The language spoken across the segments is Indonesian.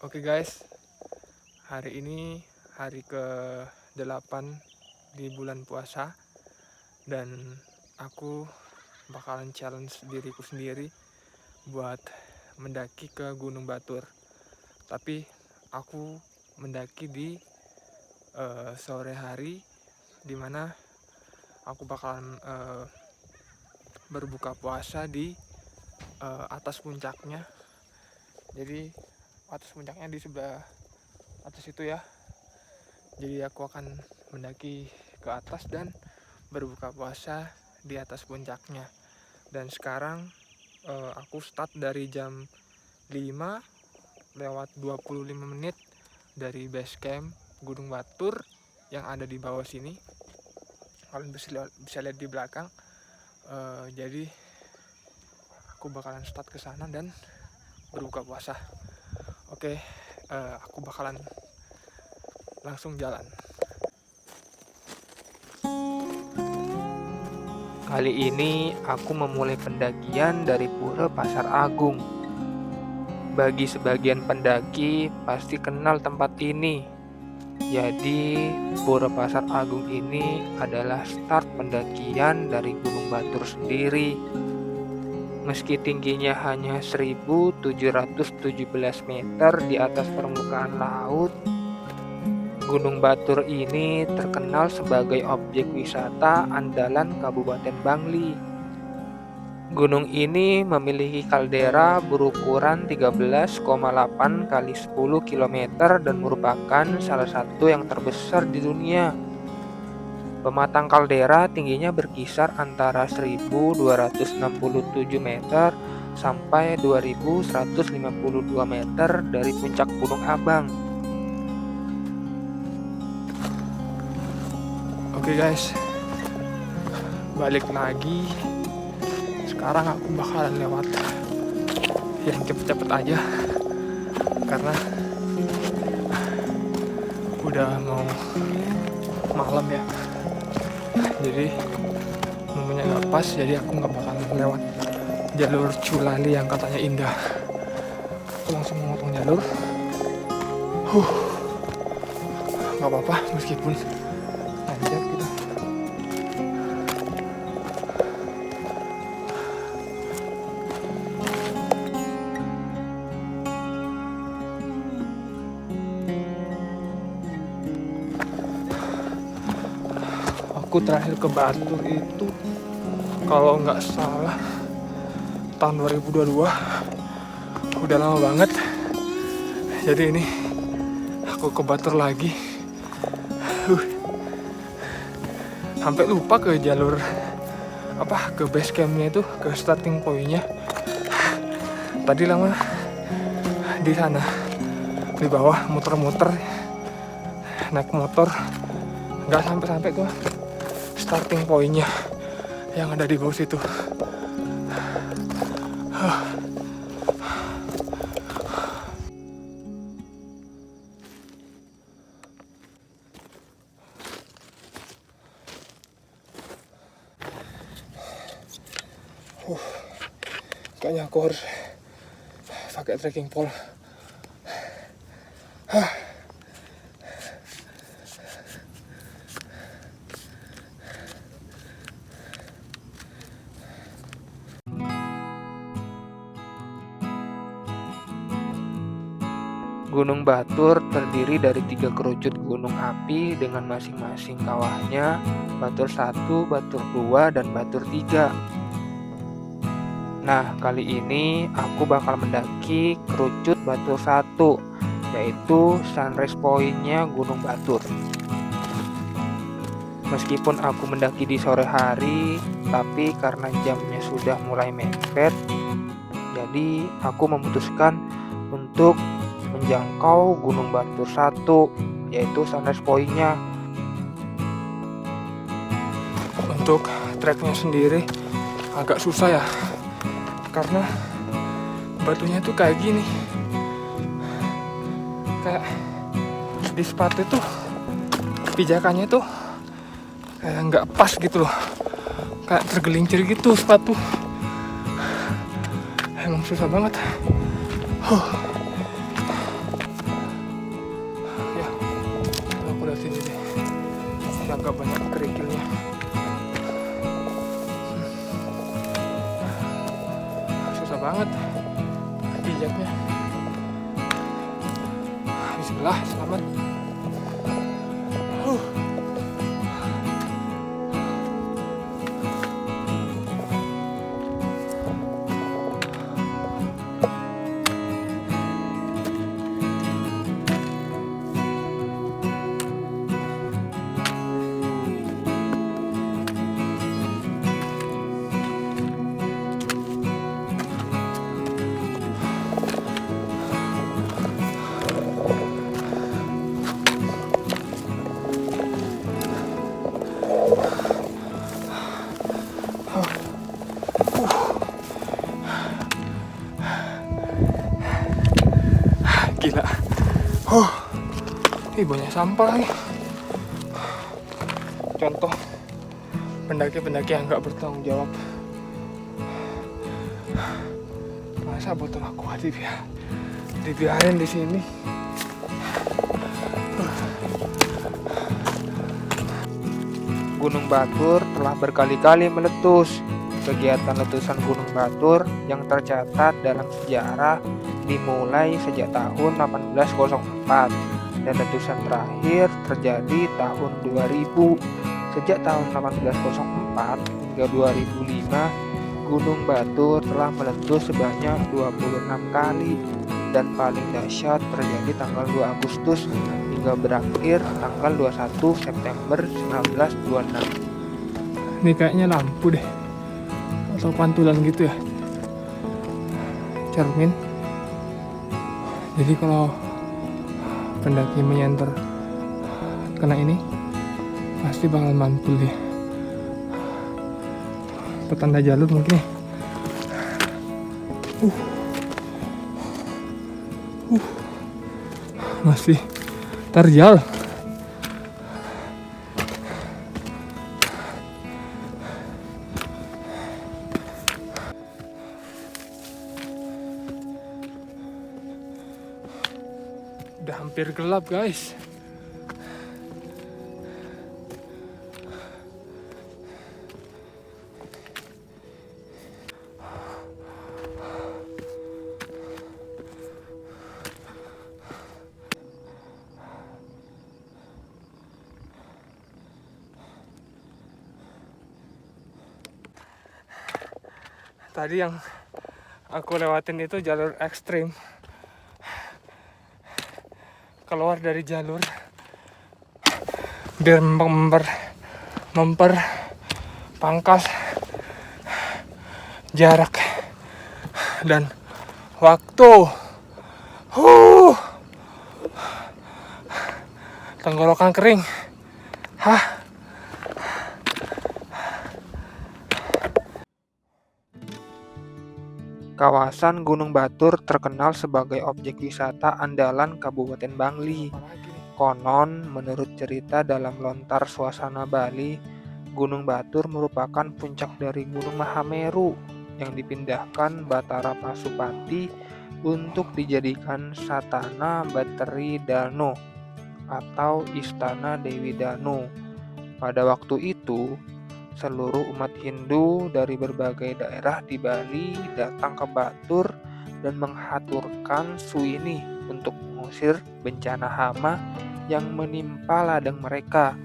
Oke guys, hari ini hari ke-8 di bulan puasa dan aku bakalan challenge diriku sendiri buat mendaki ke Gunung Batur. Tapi aku mendaki di sore hari, dimana aku bakalan berbuka puasa di atas puncaknya. Jadi atas puncaknya di sebelah atas itu ya. Jadi aku akan mendaki ke atas dan berbuka puasa di atas puncaknya. Dan sekarang aku start dari jam 5 lewat 25 menit dari base camp Gunung Batur yang ada di bawah sini. Kalian bisa lihat di belakang. Jadi aku bakalan start ke sana dan berbuka puasa. Oke, aku bakalan langsung jalan. Kali ini aku memulai pendakian dari Pura Pasar Agung. Bagi sebagian pendaki pasti kenal tempat ini. Jadi Pura Pasar Agung ini adalah start pendakian dari Gunung Batur sendiri. Meski tingginya hanya 1717 meter di atas permukaan laut, Gunung Batur ini terkenal sebagai objek wisata andalan Kabupaten Bangli. Gunung ini memiliki kaldera berukuran 13,8 kali 10 km dan merupakan salah satu yang terbesar di dunia. Pematang kaldera tingginya berkisar antara 1267 meter sampai 2152 meter dari puncak Gunung Abang. Oke guys, balik lagi. Sekarang aku bakalan lewat yang cepet-cepet aja karena udah mau malam ya. Jadi momennya nggak pas, jadi aku nggak bakalan lewat jalur Culali yang katanya indah. Aku langsung memotong jalur. Nggak apa-apa meskipun nanjak gitu. Aku terakhir ke Batur itu kalau nggak salah tahun 2022, udah lama banget. Jadi ini aku ke Batur lagi. Sampai lupa ke jalur ke base campnya itu, ke starting pointnya. Tadi lama di sana di bawah muter-muter naik motor, nggak sampai ke starting pointnya yang ada di bawah situ. Kayaknya aku harus pakai trekking pole. Gunung Batur terdiri dari 3 kerucut gunung api dengan masing-masing kawahnya, Batur 1, Batur 2, dan Batur 3. Nah, kali ini aku bakal mendaki kerucut Batur 1, yaitu sunrise point-nya Gunung Batur. Meskipun aku mendaki di sore hari, tapi karena jamnya sudah mulai mepet, jadi aku memutuskan untuk menjangkau Gunung Batur 1, yaitu sunrise point-nya. Untuk treknya sendiri agak susah ya, karena batunya tuh kayak gini, kayak di sepatu itu pijakannya tuh kayak nggak pas gitu loh, kayak tergelincir gitu sepatu. Emang susah banget. agak banyak kerikilnya. Susah banget pijaknya. Bismillah, selamat. Gila. Ih, banyak sampah lagi. Contoh pendaki-pendaki yang nggak bertanggung jawab. Masa botol aqua dibiarin di sini? Gunung Batur telah berkali-kali meletus. Kegiatan letusan Gunung Batur yang tercatat dalam sejarah dimulai sejak tahun 1804 dan letusan terakhir terjadi tahun 2000. Sejak tahun 1804 hingga 2005, Gunung Batur telah meletus sebanyak 26 kali dan paling dahsyat terjadi tanggal 2 Agustus hingga berakhir tanggal 21 September 1926. Ini kayaknya lampu deh, atau pantulan gitu ya, cermin. Jadi kalau pendaki menyenter kena ini pasti bakal mantul dia. Petanda jalur mungkin ya. Masih terjal. Udah hampir gelap, guys. Tadi yang aku lewatin itu jalur ekstrim. Keluar dari jalur biar memperpangkas jarak dan waktu. Tenggorokan kering. Kawasan Gunung Batur terkenal sebagai objek wisata andalan Kabupaten Bangli. Konon, menurut cerita dalam Lontar Suasana Bali, Gunung Batur merupakan puncak dari Gunung Mahameru yang dipindahkan Batara Pasupati untuk dijadikan Satana Bateri Dano atau Istana Dewi Dano. Pada waktu itu, seluruh umat Hindu dari berbagai daerah di Bali datang ke Batur dan menghaturkan Suini untuk mengusir bencana hama yang menimpa ladang mereka.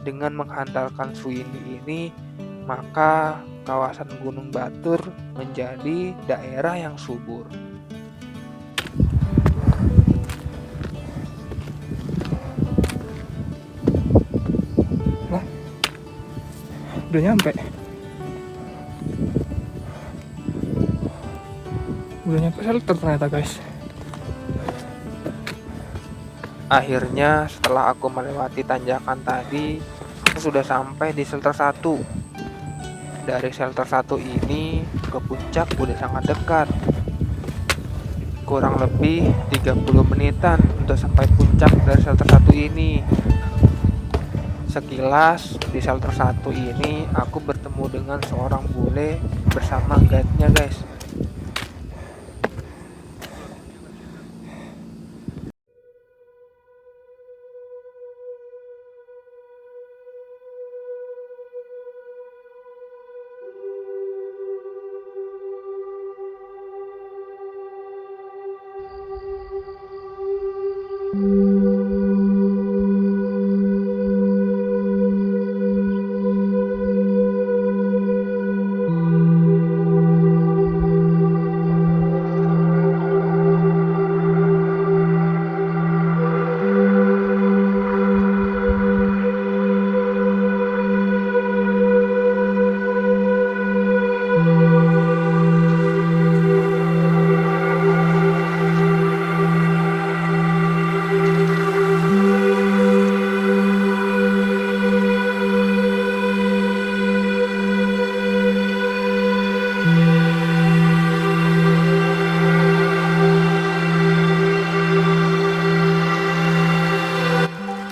Dengan menghantarkan Suini ini, maka kawasan Gunung Batur menjadi daerah yang subur. Udah nyampe shelter ternyata, guys. Akhirnya setelah aku melewati tanjakan tadi, aku sudah sampai di shelter 1. Dari shelter 1 ini ke puncak udah sangat dekat. Kurang lebih 30 menitan untuk sampai puncak dari shelter 1 ini. Sekilas di shelter 1 ini aku bertemu dengan seorang bule bersama guide-nya, guys.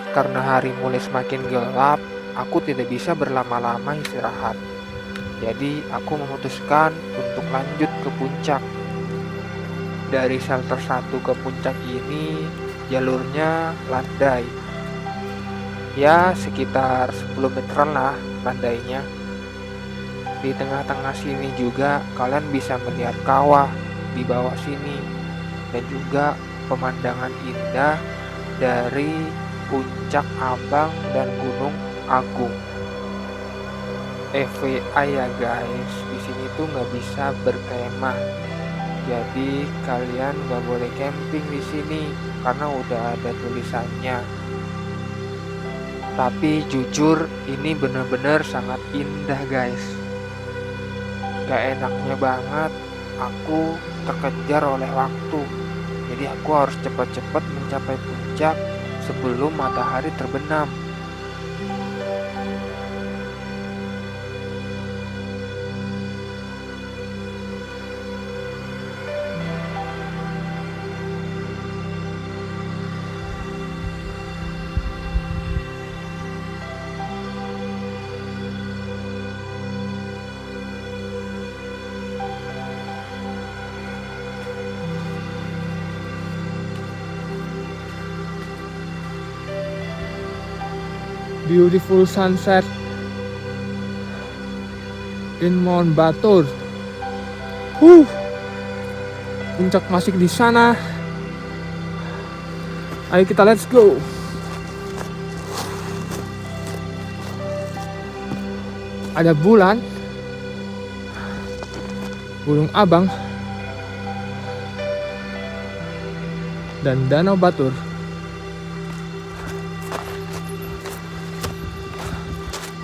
Karena hari mulai semakin gelap, aku tidak bisa berlama-lama istirahat. Jadi aku memutuskan untuk lanjut ke puncak. Dari shelter 1 ke puncak ini jalurnya landai. Ya sekitar 10 meteran lah landainya. Di tengah-tengah sini juga kalian bisa melihat kawah di bawah sini. Dan juga pemandangan indah dari Puncak Abang dan Gunung Agung. FYI ya guys, di sini tuh nggak bisa berkemah. Jadi kalian nggak boleh camping di sini karena udah ada tulisannya. Tapi jujur ini bener-bener sangat indah guys. Gak enaknya banget, aku terkejar oleh waktu. Jadi aku harus cepat-cepat mencapai puncak sebelum matahari terbenam. Beautiful sunset in Mount Batur. Puncak masih di sana. Ayo kita let's go. Ada bulan, Gunung Abang, dan Danau Batur.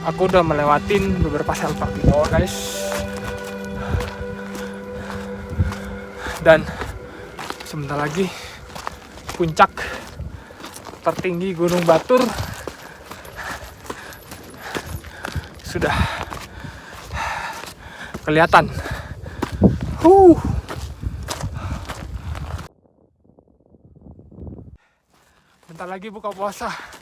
Aku udah melewatin beberapa shelter di bawah guys. Dan sebentar lagi puncak tertinggi Gunung Batur sudah kelihatan. Bentar lagi buka puasa.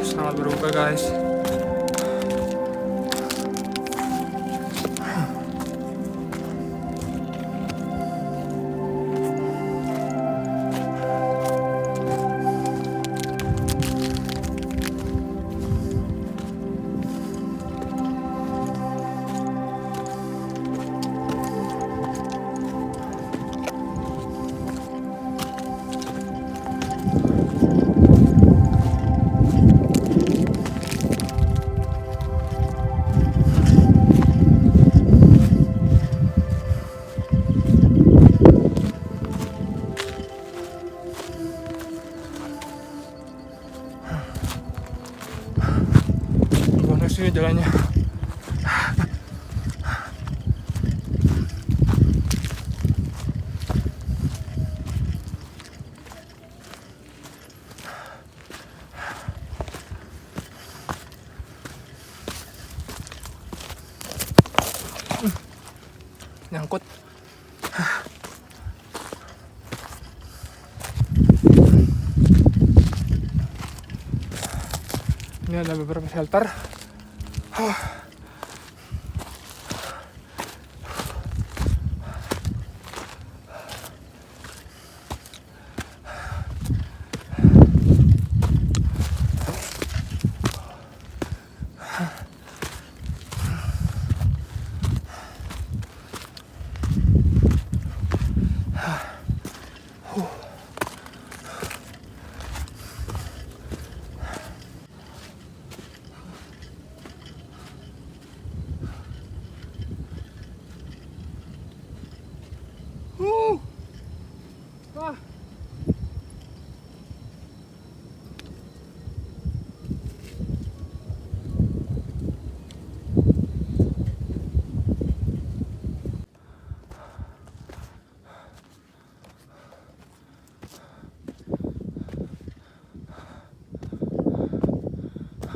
Selamat berbuka guys. nyangkut. Ini ada beberapa shelter. Wah.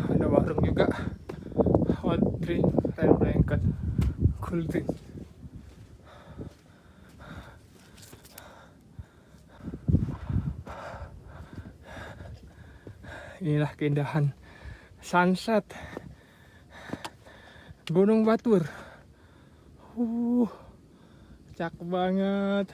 Ada warung juga, hot drink, air blanket, cool drink. Inilah keindahan sunset Gunung Batur. Cakep banget.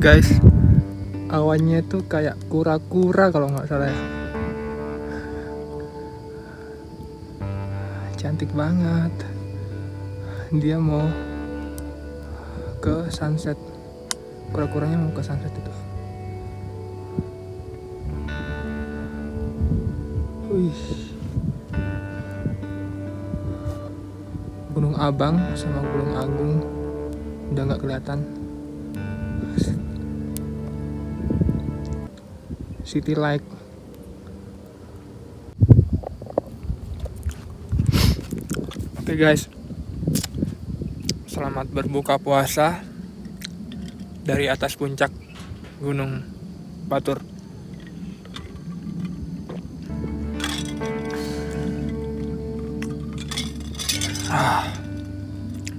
Guys, awannya tuh kayak kura-kura kalau nggak salah ya. Cantik banget. Dia mau ke sunset. Kura-kuranya mau ke sunset itu. Wih. Gunung Abang sama Gunung Agung udah nggak kelihatan. City Light. Oke guys, selamat berbuka puasa dari atas puncak Gunung Batur.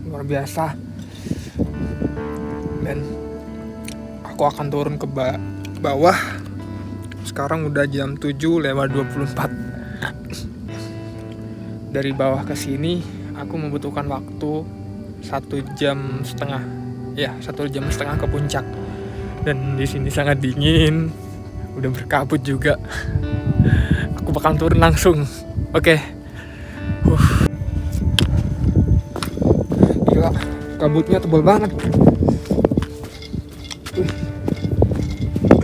Luar biasa. Dan aku akan turun ke bawah. Sekarang udah jam 7:24. Dari bawah ke sini aku membutuhkan waktu 1,5 jam. Ya, 1,5 jam ke puncak. Dan di sini sangat dingin. Udah berkabut juga. Aku bakal turun langsung. Oke. Gila, kabutnya tebal banget.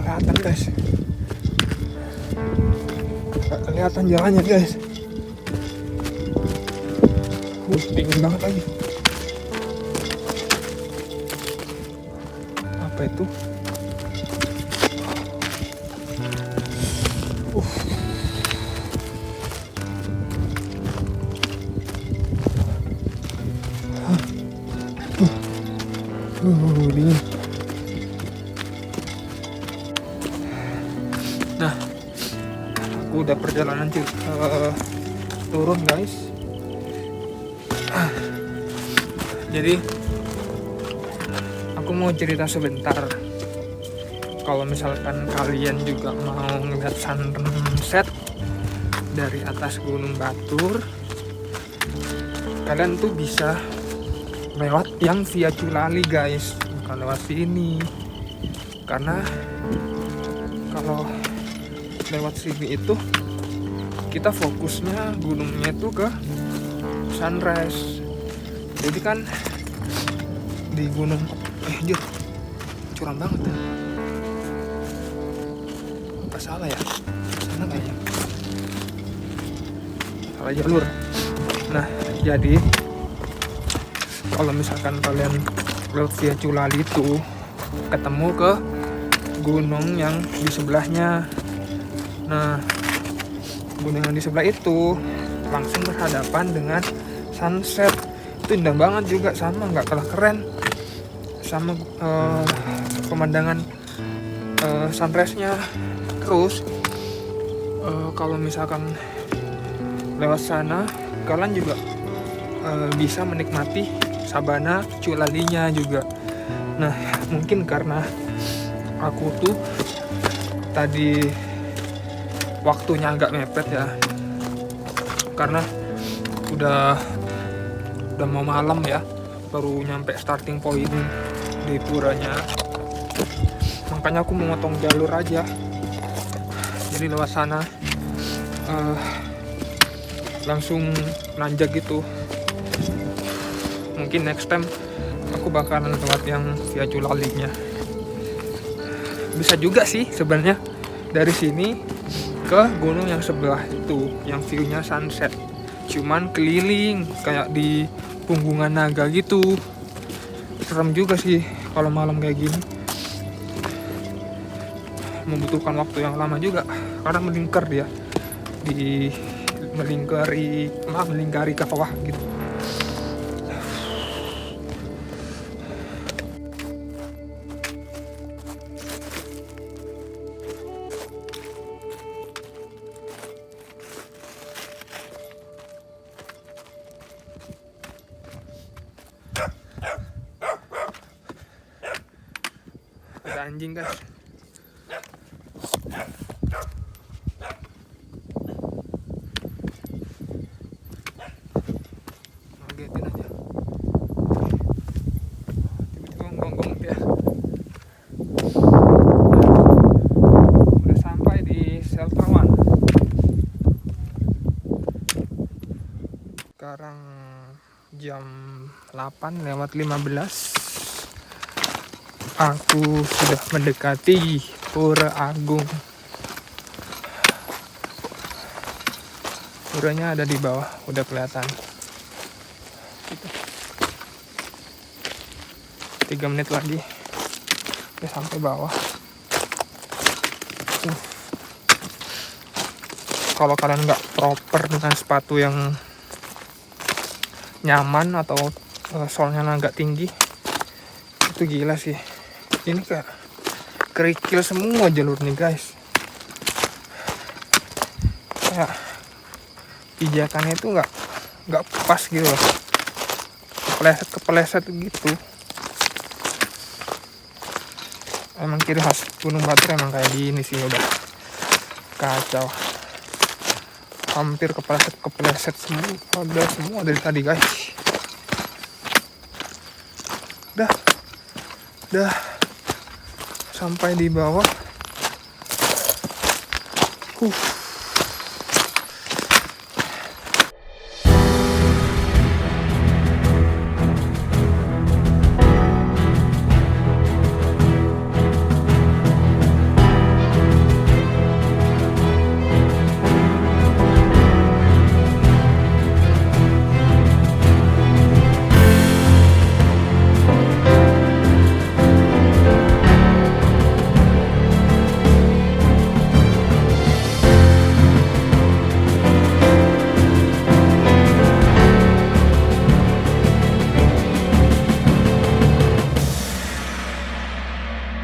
Kelihatan guys. Gak kelihatan jalannya guys. Dingin banget lagi. Apa itu? Dingin. Nah, aku udah perjalanan turun guys. Jadi aku mau cerita sebentar. Kalau misalkan kalian juga mau ngeliat sunset dari atas Gunung Batur, kalian tuh bisa lewat yang via Culali guys, bukan lewat sini. Karena kalau lewat sini itu kita fokusnya gunungnya itu ke sunrise. Jadi kan di gunung anjir curam banget ya. Apa salah ya? Sana kayaknya salah jalur. Nah, jadi kalau misalkan kalian lewat via Culali itu ketemu ke gunung yang di sebelahnya. Nah, gunung yang di sebelah itu langsung berhadapan dengan sunset. Itu indah banget juga, sama nggak kalah keren sama pemandangan sunrise-nya. Terus kalau misalkan lewat sana kalian juga bisa menikmati sabana Culalinya juga. Nah, mungkin karena aku tuh tadi waktunya agak mepet ya, karena udah mau malam ya, baru nyampe starting point di puranya. Makanya aku memotong jalur aja, jadi lewat sana langsung nanjak gitu. Mungkin next time aku bakalan lewat yang via Culalinya. Bisa juga sih sebenarnya dari sini ke gunung yang sebelah itu yang view-nya sunset, cuman keliling kayak di Punggungan Naga gitu. Serem juga sih kalau malam kayak gini, membutuhkan waktu yang lama juga karena melingkar dia di melingkari ke bawah gitu. Ada anjing guys. Ngagetin aja. Tiba-tiba gonggong dia. Udah sampai di shelter one. Sekarang jam 8:15. Aku sudah mendekati Pura Agung. Puranya ada di bawah, udah kelihatan. 3 menit lagi udah sampai bawah. Kalau kalian nggak proper dengan sepatu yang nyaman atau solnya agak tinggi, itu gila sih. Ini kayak kerikil semua jalur nih guys. Kayak pijakannya itu nggak pas gitu loh, kepleset gitu. Emang ciri khas Gunung Batur emang kayak gini sih, udah kacau. Hampir kepleset semua dari tadi guys. Udah sampai di bawah.